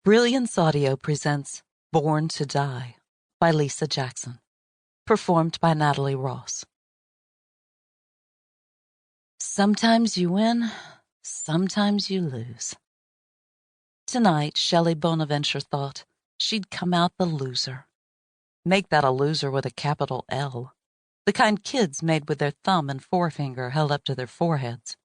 Brilliance Audio presents Born to Die by Lisa Jackson, performed by Natalie Ross. Sometimes you win, sometimes you lose. Tonight, Shelley Bonaventure thought she'd come out the loser. Make that a loser with a capital L, the kind kids made with their thumb and forefinger held up to their foreheads.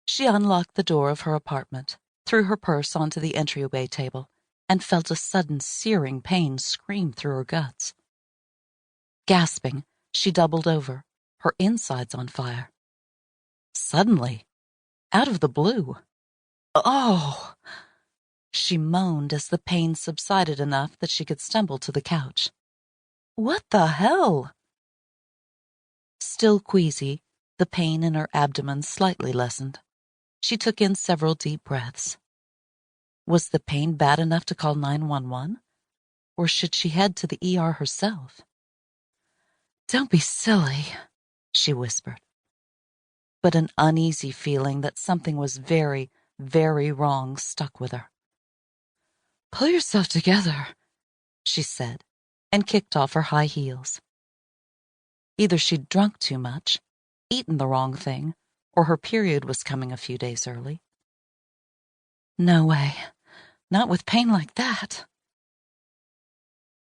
She unlocked the door of her apartment, threw her purse onto the entryway table, and felt a sudden searing pain scream through her guts. Gasping, she doubled over, her insides on fire. Suddenly, out of the blue, "Oh!" she moaned as the pain subsided enough that she could stumble to the couch. "What the hell?" Still queasy, the pain in her abdomen slightly lessened. She took in several deep breaths. Was the pain bad enough to call 911? Or should she head to the ER herself? "Don't be silly," she whispered. But an uneasy feeling that something was very, very wrong stuck with her. "Pull yourself together," she said, and kicked off her high heels. Either she'd drunk too much, eaten the wrong thing, or her period was coming a few days early. No way. Not with pain like that.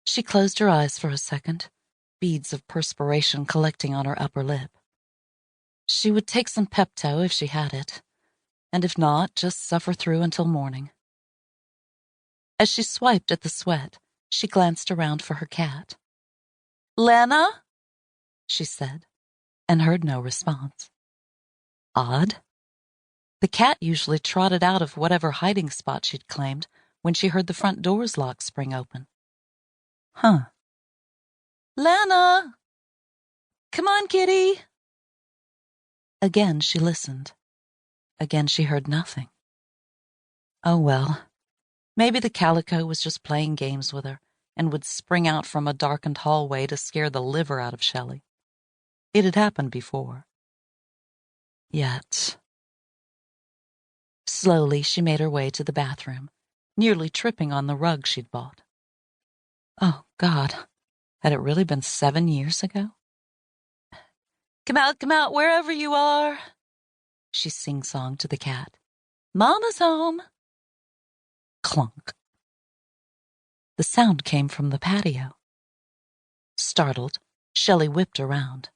She closed her eyes for a second, beads of perspiration collecting on her upper lip. She would take some Pepto if she had it, and if not, just suffer through until morning. As she swiped at the sweat, she glanced around for her cat. "Lana?" she said, and heard no response. Odd. The cat usually trotted out of whatever hiding spot she'd claimed when she heard the front door's lock spring open. Huh. "Lana! Come on, kitty!" Again she listened. Again she heard nothing. Oh well, maybe the calico was just playing games with her and would spring out from a darkened hallway to scare the liver out of Shelley. It had happened before. Yet... Slowly she made her way to the bathroom, nearly tripping on the rug she'd bought. Oh, God, had it really been 7 years ago? Come out, wherever you are," she sing-songed to the cat. "Mama's home." Clunk. The sound came from the patio. Startled, Shelley whipped around.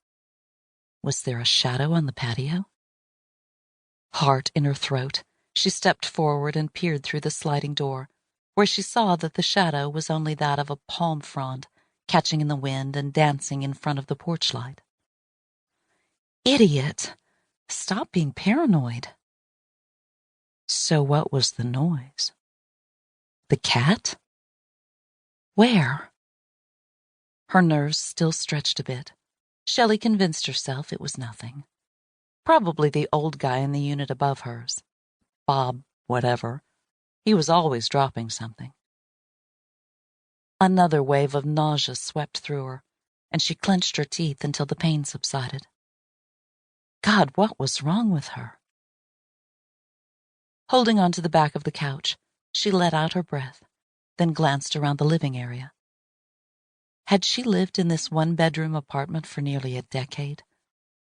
Was there a shadow on the patio? Heart in her throat, she stepped forward and peered through the sliding door, where she saw that the shadow was only that of a palm frond catching in the wind and dancing in front of the porch light. Idiot! Stop being paranoid. So what was the noise? The cat? Where? Her nerves still stretched a bit. Shelley convinced herself it was nothing. Probably the old guy in the unit above hers. Bob, whatever. He was always dropping something. Another wave of nausea swept through her, and she clenched her teeth until the pain subsided. God, what was wrong with her? Holding onto the back of the couch, she let out her breath, then glanced around the living area. Had she lived in this one-bedroom apartment for nearly a decade,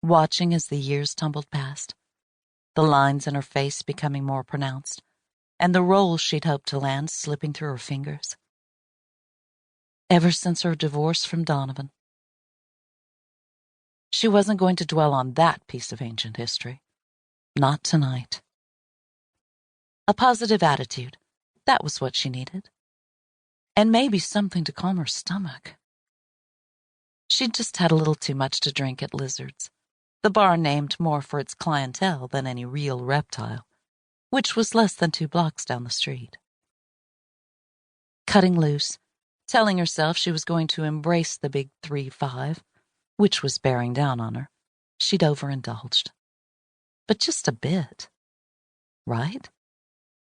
watching as the years tumbled past, the lines in her face becoming more pronounced, and the roles she'd hoped to land slipping through her fingers? Ever since her divorce from Donovan. She wasn't going to dwell on that piece of ancient history. Not tonight. A positive attitude, that was what she needed. And maybe something to calm her stomach. She'd just had a little too much to drink at Lizard's, the bar named more for its clientele than any real reptile, which was less than 2 blocks down the street. Cutting loose, telling herself she was going to embrace the big 3-5, which was bearing down on her, she'd overindulged. But just a bit. Right?